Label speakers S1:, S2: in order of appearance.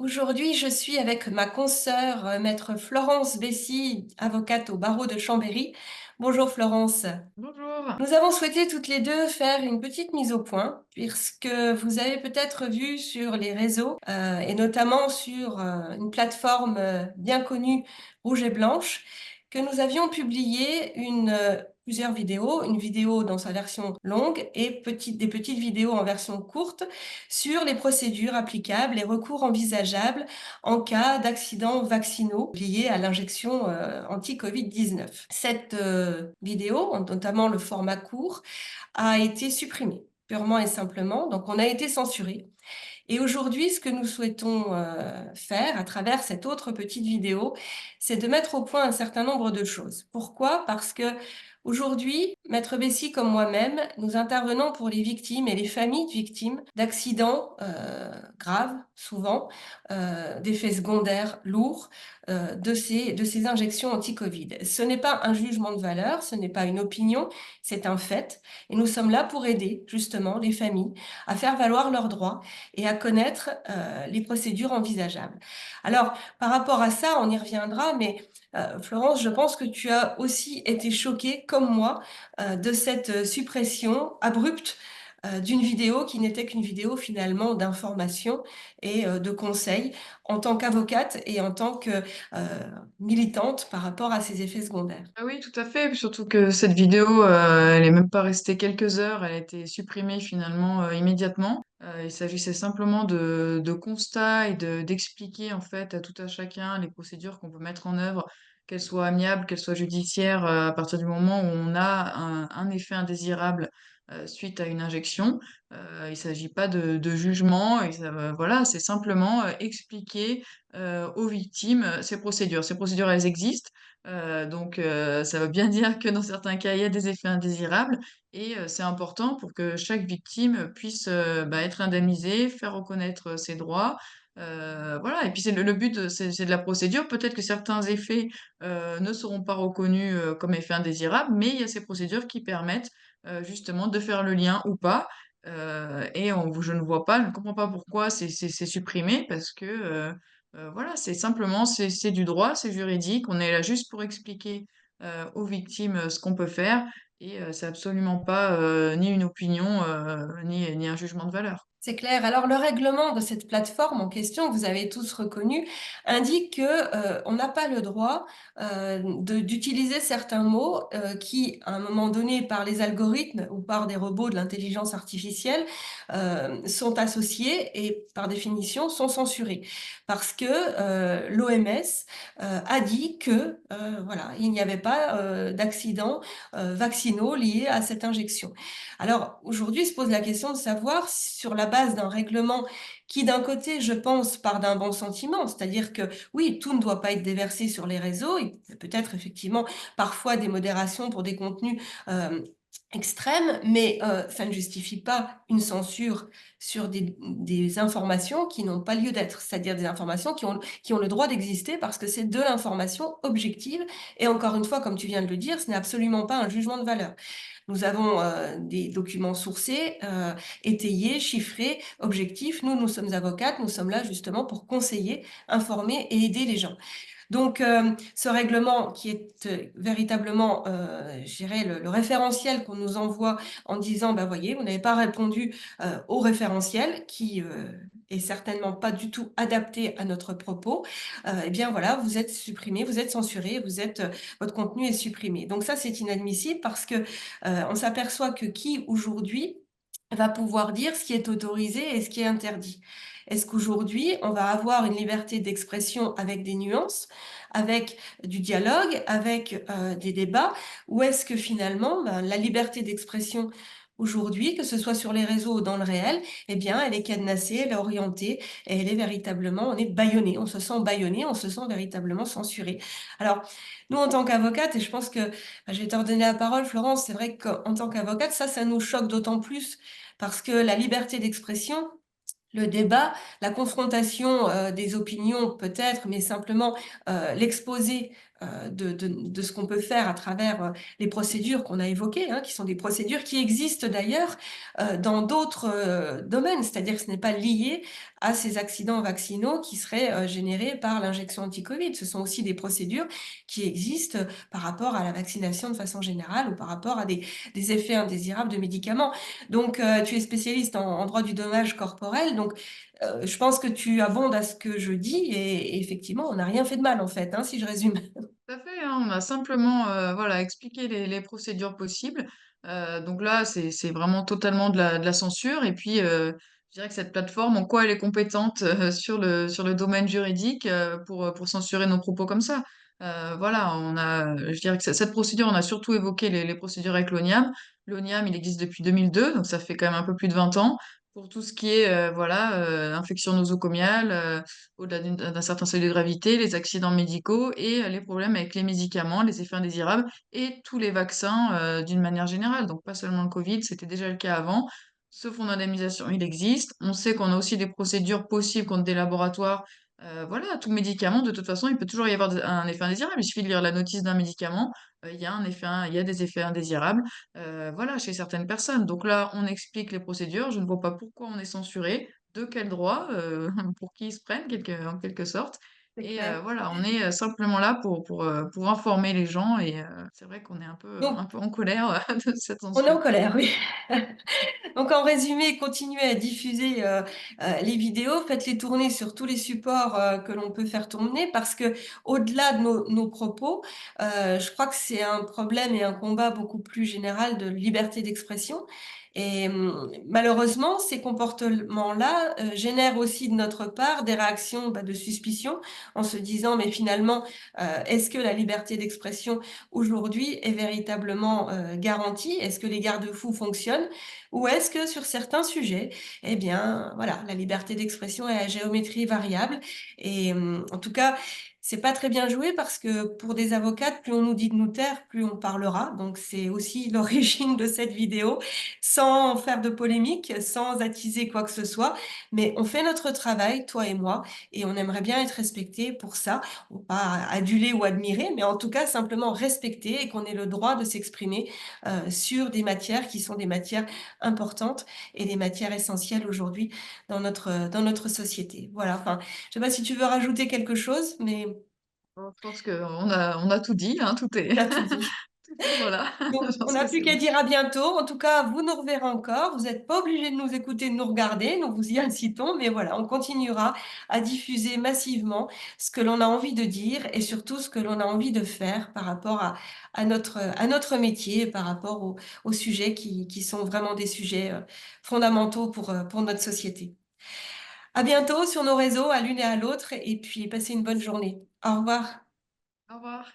S1: Aujourd'hui, je suis avec ma consoeur, maître Florence Bessy, avocate au barreau de Chambéry. Bonjour Florence.
S2: Bonjour.
S1: Nous avons souhaité toutes les 2 faire une petite mise au point, puisque vous avez peut-être vu sur les réseaux, et notamment sur, une plateforme, bien connue, Rouge et Blanche, que nous avions publié plusieurs vidéos, une vidéo dans sa version longue et des petites vidéos en version courte sur les procédures applicables, les recours envisageables en cas d'accidents vaccinaux liés à l'injection, anti-Covid-19. Cette, vidéo, notamment le format court, a été supprimée, purement et simplement, donc on a été censurés. Et aujourd'hui, ce que nous souhaitons, faire à travers cette autre petite vidéo, c'est de mettre au point un certain nombre de choses. Pourquoi? Parce qu'aujourd'hui, maître Bessy comme moi-même, nous intervenons pour les victimes et les familles de victimes d'accidents, graves, souvent, d'effets secondaires lourds, de ces injections anti-Covid. Ce n'est pas un jugement de valeur, ce n'est pas une opinion, c'est un fait et nous sommes là pour aider justement les familles à faire valoir leurs droits et à connaître les procédures envisageables. Alors, par rapport à ça, on y reviendra, mais Florence, je pense que tu as aussi été choquée, comme moi, de cette suppression abrupte d'une vidéo qui n'était qu'une vidéo finalement d'information et de conseils en tant qu'avocate et en tant que militante par rapport à ces effets secondaires.
S2: Ah oui, tout à fait, surtout que cette vidéo, elle est même pas restée quelques heures, elle a été supprimée finalement, immédiatement. Il s'agissait simplement de constats et d'expliquer en fait à tout un chacun les procédures qu'on peut mettre en œuvre, qu'elles soient amiables, qu'elles soient judiciaires, à partir du moment où on a un effet indésirable, suite à une injection. Il s'agit pas de jugement et ça va voilà, c'est simplement, expliquer, aux victimes, ces procédures. Ces procédures, elles existent. Ça veut bien dire que dans certains cas, il y a des effets indésirables et c'est important pour que chaque victime puisse, être indemnisée, faire reconnaître, ses droits, voilà et puis c'est le but, c'est de la procédure. Peut-être que certains effets, ne seront pas reconnus, comme effets indésirables, mais il y a ces procédures qui permettent, justement de faire le lien ou pas, je ne vois pas, je ne comprends pas pourquoi c'est supprimé parce que, voilà, c'est simplement c'est du droit, c'est juridique. On est là juste pour expliquer, aux victimes, ce qu'on peut faire et c'est absolument pas, ni une opinion, ni un jugement de valeur.
S1: C'est clair. Alors le règlement de cette plateforme en question, que vous avez tous reconnu, indique que, on n'a pas le droit, d'utiliser certains mots, qui, à un moment donné, par les algorithmes ou par des robots de l'intelligence artificielle, sont associés et par définition sont censurés. Parce que, l'OMS, a dit que, voilà, il n'y avait pas, d'accidents, vaccinaux liés à cette injection. Alors aujourd'hui se pose la question de savoir sur la base d'un règlement qui d'un côté, je pense, part d'un bon sentiment, c'est-à-dire que oui, tout ne doit pas être déversé sur les réseaux, il peut-être effectivement parfois des modérations pour des contenus, extrêmes, mais ça ne justifie pas une censure sur des informations qui n'ont pas lieu d'être, c'est-à-dire des informations qui ont le droit d'exister parce que c'est de l'information objective et encore une fois, comme tu viens de le dire, ce n'est absolument pas un jugement de valeur. Nous avons, des documents sourcés, étayés, chiffrés, objectifs. Nous sommes avocates, nous sommes là justement pour conseiller, informer et aider les gens. Donc, ce règlement qui est, véritablement, je dirais le référentiel qu'on nous envoie en disant: «Bah, voyez, vous n'avez pas répondu, au référentiel qui, est certainement pas du tout adapté à notre propos, et bien voilà, vous êtes supprimés, vous êtes censurés, votre contenu est supprimé». Donc ça, c'est inadmissible parce que, on s'aperçoit que qui aujourd'hui va pouvoir dire ce qui est autorisé et ce qui est interdit? Est-ce qu'aujourd'hui, on va avoir une liberté d'expression avec des nuances, avec du dialogue, avec, des débats? Ou est-ce que finalement, ben, la liberté d'expression aujourd'hui, que ce soit sur les réseaux ou dans le réel, eh bien, elle est cadenassée, elle est orientée et elle est véritablement on est bâillonné, on se sent bâillonné, on se sent véritablement censuré. Alors, nous, en tant qu'avocates et je pense que, bah, je vais te redonner la parole Florence, c'est vrai qu'en tant qu'avocate, ça nous choque d'autant plus parce que la liberté d'expression, le débat, la confrontation, des opinions peut-être, mais simplement, l'exposé, de ce qu'on peut faire à travers les procédures qu'on a évoquées, hein, qui sont des procédures qui existent d'ailleurs dans d'autres domaines, c'est-à-dire que ce n'est pas lié à ces accidents vaccinaux qui seraient générés par l'injection anti-Covid. Ce sont aussi des procédures qui existent par rapport à la vaccination de façon générale ou par rapport à des effets indésirables de médicaments. Donc, tu es spécialiste en droit du dommage corporel, donc je pense que tu abondes à ce que je dis et effectivement, on n'a rien fait de mal en fait, hein, si je résume.
S2: Tout à fait, hein, on a simplement voilà, expliqué les procédures possibles. Donc là, c'est vraiment totalement de la censure. Et puis, je dirais que cette plateforme, en quoi elle est compétente sur le domaine juridique pour censurer nos propos comme ça? Voilà, je dirais que cette procédure, on a surtout évoqué les procédures avec l'ONIAM. L'ONIAM, il existe depuis 2002, donc ça fait quand même un peu plus de 20 ans. Pour tout ce qui est voilà, infection nosocomiale, au-delà d'un certain seuil de gravité, les accidents médicaux et les problèmes avec les médicaments, les effets indésirables et tous les vaccins d'une manière générale. Donc pas seulement le Covid, c'était déjà le cas avant. Ce fonds d'indemnisation, il existe. On sait qu'on a aussi des procédures possibles contre des laboratoires. Voilà, tout médicament, de toute façon, il peut toujours y avoir un effet indésirable. Il suffit de lire la notice d'un médicament. Il y a il y a des effets indésirables, voilà, chez certaines personnes. Donc là, on explique les procédures. Je ne vois pas pourquoi on est censuré. De quel droit, pour qui ils se prennent en quelque sorte.
S1: C'est
S2: Et
S1: clair.
S2: voilà, on est simplement là pour informer les gens et c'est vrai qu'on est un
S1: Donc,
S2: peu en colère de cette
S1: on est
S2: censure.
S1: en colère, oui. Donc, en résumé, continuez à diffuser les vidéos, faites-les tourner sur tous les supports que l'on peut faire tourner, parce que au-delà de nos propos, je crois que c'est un problème et un combat beaucoup plus général de liberté d'expression. Et malheureusement, ces comportements-là génèrent aussi de notre part des réactions de suspicion, en se disant, mais finalement, est-ce que la liberté d'expression aujourd'hui est véritablement garantie? Est-ce que les garde-fous fonctionnent? Ou est-ce que sur certains sujets, eh bien, voilà, la liberté d'expression est à géométrie variable? Et en tout cas, c'est pas très bien joué parce que pour des avocates, plus on nous dit de nous taire, plus on parlera. Donc c'est aussi l'origine de cette vidéo, sans faire de polémique, sans attiser quoi que ce soit. Mais on fait notre travail, toi et moi, et on aimerait bien être respecté pour ça, ou pas adulé ou admiré, mais en tout cas simplement respecté et qu'on ait le droit de s'exprimer sur des matières qui sont des matières importantes et des matières essentielles aujourd'hui dans notre société. Voilà, enfin, je sais pas si tu veux rajouter quelque chose, mais
S2: Bon, je pense on a tout dit, hein,
S1: on a tout dit.
S2: tout est voilà,
S1: Donc,
S2: je
S1: on
S2: pense
S1: n'a
S2: que
S1: plus
S2: c'est
S1: qu'à
S2: bon.
S1: dire à bientôt. En tout cas, vous nous reverrez encore. Vous n'êtes pas obligés de nous écouter, de nous regarder. Nous vous y incitons. Mais voilà, on continuera à diffuser massivement ce que l'on a envie de dire et surtout ce que l'on a envie de faire par rapport à notre métier, par rapport aux sujets qui sont vraiment des sujets fondamentaux pour notre société. À bientôt sur nos réseaux, à l'une et à l'autre. Et puis, passez une bonne journée. Au revoir.
S2: Au revoir.